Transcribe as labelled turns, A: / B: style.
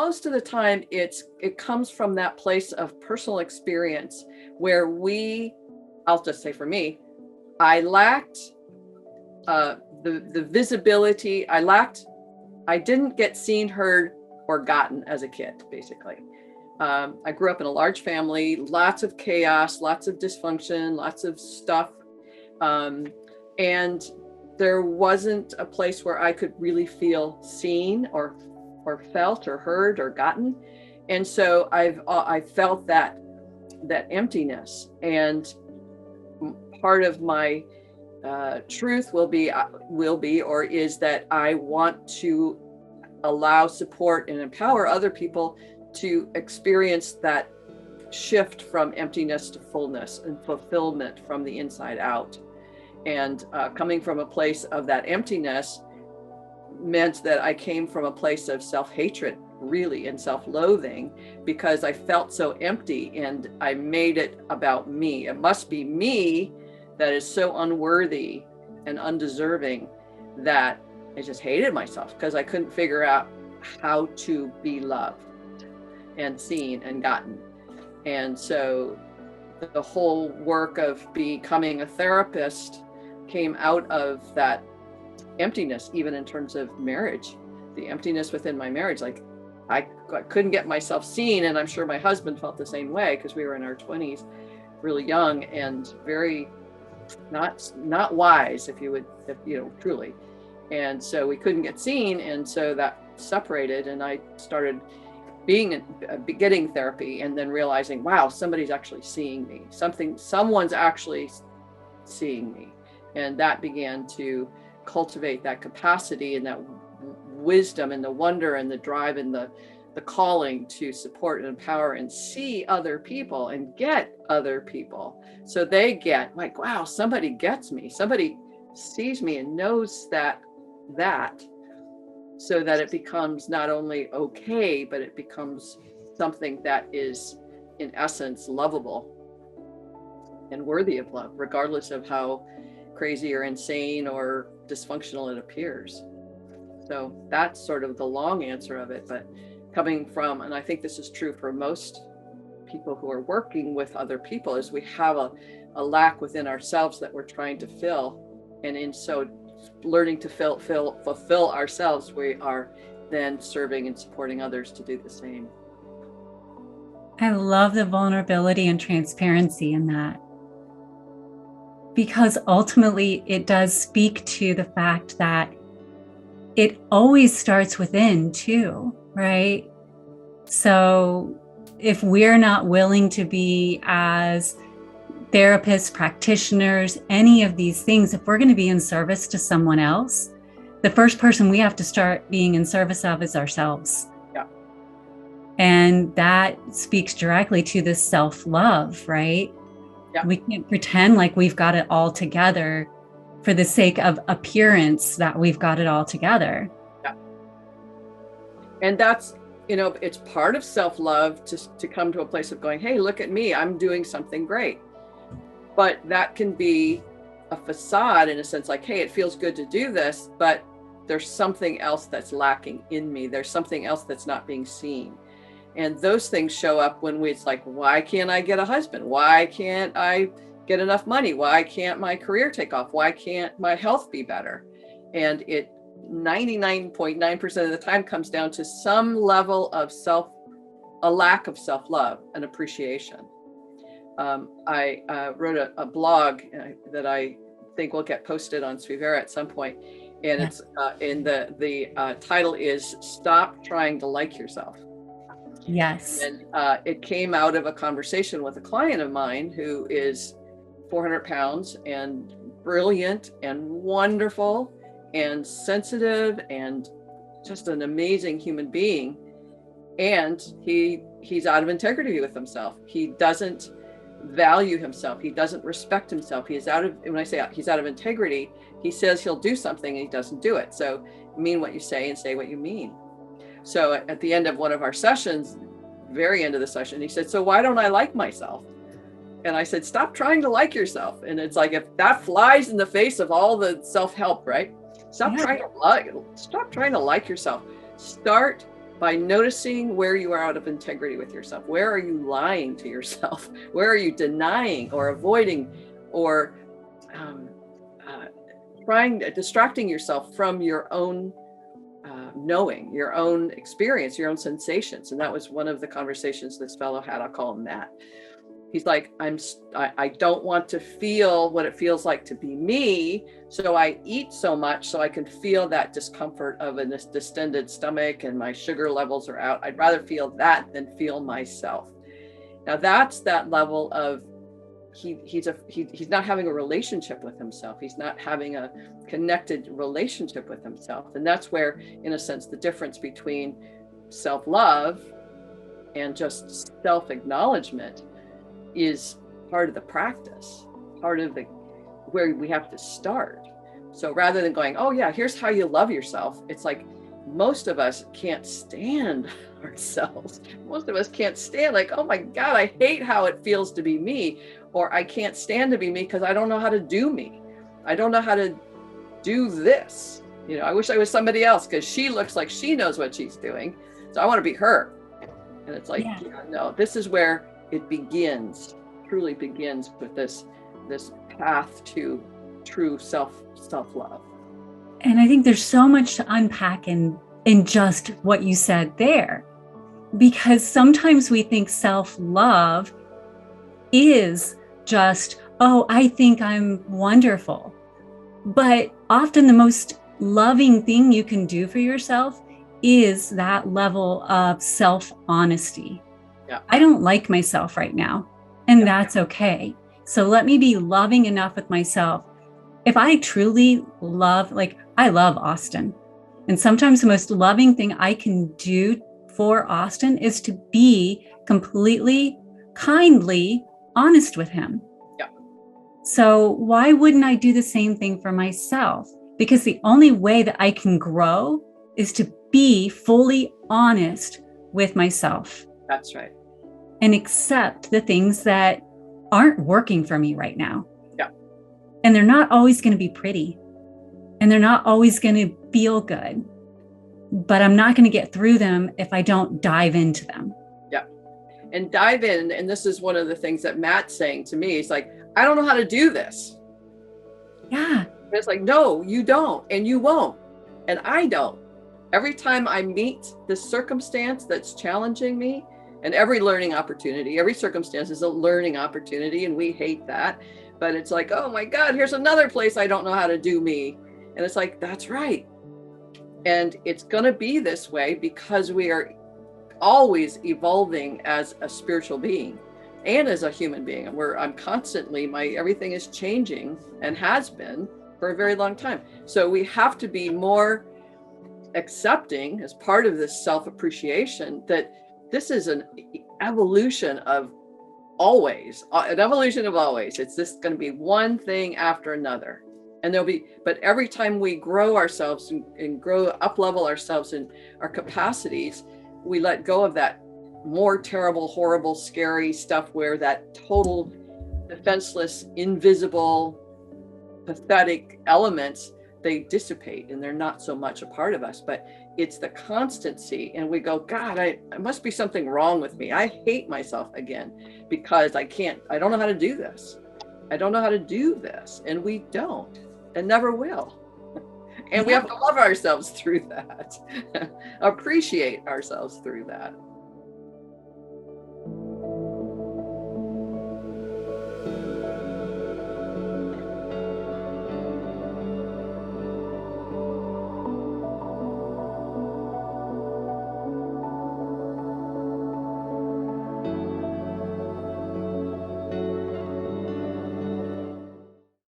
A: most of the time it comes from that place of personal experience where I'll just say for me, I lacked the visibility. I didn't get seen, heard, or gotten as a kid, basically. I grew up in a large family, lots of chaos, lots of dysfunction, lots of stuff. And there wasn't a place where I could really feel seen or felt or heard or gotten. And so I felt that emptiness. And part of my truth will be, or is that I want to allow, support, and empower other people to experience that shift from emptiness to fullness and fulfillment from the inside out. And coming from a place of that emptiness meant that I came from a place of self-hatred, really, and self-loathing, because I felt so empty and I made it about me. It must be me that is so unworthy and undeserving that I just hated myself because I couldn't figure out how to be loved and seen and gotten. And so the whole work of becoming a therapist came out of that emptiness, even in terms of marriage, the emptiness within my marriage. Like I couldn't get myself seen, and I'm sure my husband felt the same way because we were in our 20s, really young and very not wise, if you know, truly. And so we couldn't get seen, and so that separated, and I started getting therapy, and then realizing, wow, somebody's actually seeing me. Someone's actually seeing me. And that began to cultivate that capacity and that wisdom and the wonder and the drive and the calling to support and empower and see other people and get other people. So they get like, wow, somebody gets me. Somebody sees me and knows that, so that it becomes not only okay, but it becomes something that is in essence lovable and worthy of love, regardless of how crazy or insane or dysfunctional it appears. So that's sort of the long answer of it, but coming from, and I think this is true for most people who are working with other people, is we have a lack within ourselves that we're trying to fill. And in so learning to fulfill ourselves, we are then serving and supporting others to do the same.
B: I love the vulnerability and transparency in that, because ultimately it does speak to the fact that it always starts within too, right? So if we're not willing to be, as therapists, practitioners, any of these things, if we're going to be in service to someone else, the first person we have to start being in service of is ourselves.
A: Yeah.
B: And that speaks directly to this self-love, right? Yeah. We can't pretend like we've got it all together for the sake of appearance that we've got it all together.
A: Yeah. And that's, you know, it's part of self-love to come to a place of going, hey, look at me, I'm doing something great. But that can be a facade in a sense, like, hey, it feels good to do this, but there's something else that's lacking in me. There's something else that's not being seen. And those things show up when it's like, why can't I get a husband? Why can't I get enough money? Why can't my career take off? Why can't my health be better? And it 99.9% of the time comes down to some level of a lack of self-love and appreciation. I wrote a blog that I think will get posted on Svivera at some point. And it's in the title is Stop Trying to Like Yourself.
B: Yes.
A: And it came out of a conversation with a client of mine who is 400 pounds and brilliant and wonderful and sensitive and just an amazing human being. And he's out of integrity with himself. He doesn't value himself. He doesn't respect himself. When I say he's out of integrity, he says he'll do something and he doesn't do it. So mean what you say and say what you mean. So at the end of one of our sessions, very end of the session, he said, so why don't I like myself? And I said, stop trying to like yourself. And it's like, if that flies in the face of all the self-help, right? Stop trying to like yourself. Start by noticing where you are out of integrity with yourself. Where are you lying to yourself? Where are you denying or avoiding or distracting yourself from your own knowing, your own experience, your own sensations? And that was one of the conversations this fellow had. I'll call him Matt. He's like, I don't want to feel what it feels like to be me. So I eat so much so I can feel that discomfort of a distended stomach and my sugar levels are out. I'd rather feel that than feel myself. Now that's that level of he's not having a relationship with himself. He's not having a connected relationship with himself. And that's where, in a sense, the difference between self-love and just self-acknowledgement is part of the practice, part of the where we have to start. So rather than going, oh yeah, here's how you love yourself, it's like most of us can't stand ourselves. Most of us can't stand, like, oh my God, I hate how it feels to be me, or I can't stand to be me because I don't know how to do me. I don't know how to do this. You know, I wish I was somebody else because she looks like she knows what she's doing. So I want to be her. And it's like, yeah, no, this is where it begins, truly begins with this path to true self-love.
B: And I think there's so much to unpack in just what you said there, because sometimes we think self-love is just, oh, I think I'm wonderful. But often the most loving thing you can do for yourself is that level of self-honesty.
A: Yeah.
B: I don't like myself right now, and that's okay. So let me be loving enough with myself. If I truly love, like I love Austin, and sometimes the most loving thing I can do for Austin is to be completely, kindly honest with him.
A: Yeah.
B: So why wouldn't I do the same thing for myself? Because the only way that I can grow is to be fully honest with myself.
A: That's right.
B: And accept the things that aren't working for me right now.
A: Yeah.
B: And they're not always going to be pretty. And they're not always going to feel good. But I'm not going to get through them if I don't dive into them.
A: Yeah. And dive in. And this is one of the things that Matt's saying to me. He's like, I don't know how to do this.
B: Yeah.
A: And it's like, no, you don't. And you won't. And I don't. Every time I meet this circumstance that's challenging me, and every learning opportunity, every circumstance is a learning opportunity, and we hate that. But it's like, oh my God, here's another place I don't know how to do me. And it's like, that's right. And it's going to be this way because we are always evolving as a spiritual being and as a human being. And I'm constantly, everything is changing and has been for a very long time. So we have to be more accepting as part of this self-appreciation that this is an evolution of always. It's just going to be one thing after another. And but every time we grow ourselves and grow up level ourselves in our capacities, we let go of that more terrible, horrible, scary stuff where that total defenseless, invisible, pathetic elements, they dissipate and they're not so much a part of us, but it's the constancy. And we go, God, I must be something wrong with me. I hate myself again because I don't know how to do this. I don't know how to do this. And we don't and never will. And we have to love ourselves through that, appreciate ourselves through that.